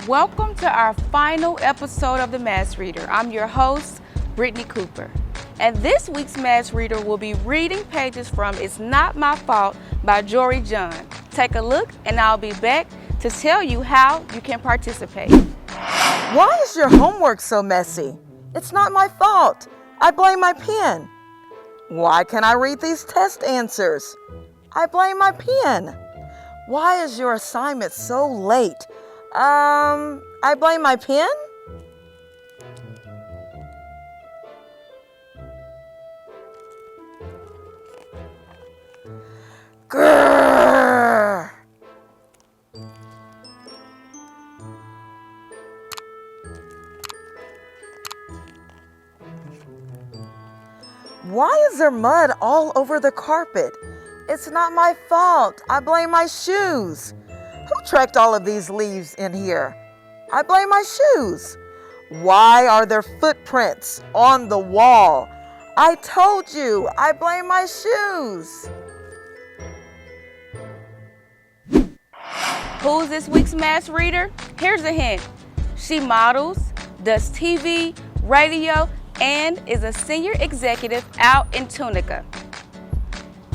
Welcome to our final episode of the Math Reader. I'm your host, Brittany Cooper. And this week's Math Reader will be reading pages from It's Not My Fault by Jory John. Take a look and I'll be back to tell you how you can participate. Why is your homework so messy? It's not my fault. I blame my pen. Why can't I read these test answers? I blame my pen. Why is your assignment so late? I blame my pen? Grrr. Why is there mud all over the carpet? It's not my fault. I blame my shoes. Who tracked all of these leaves in here? I blame my shoes. Why are there footprints on the wall? I told you, I blame my shoes. Who's this week's Math Reader? Here's a hint. She models, does TV, radio, and is a senior executive out in Tunica.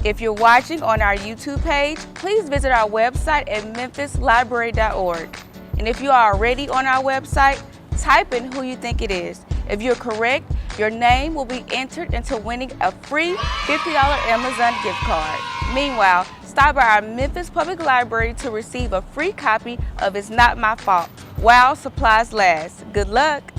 If you're watching on our YouTube page, please visit our website at memphislibrary.org. And if you are already on our website, type in who you think it is. If you're correct, your name will be entered into winning a free $50 Amazon gift card. Meanwhile, stop by our Memphis Public Library to receive a free copy of It's Not My Fault while supplies last. Good luck!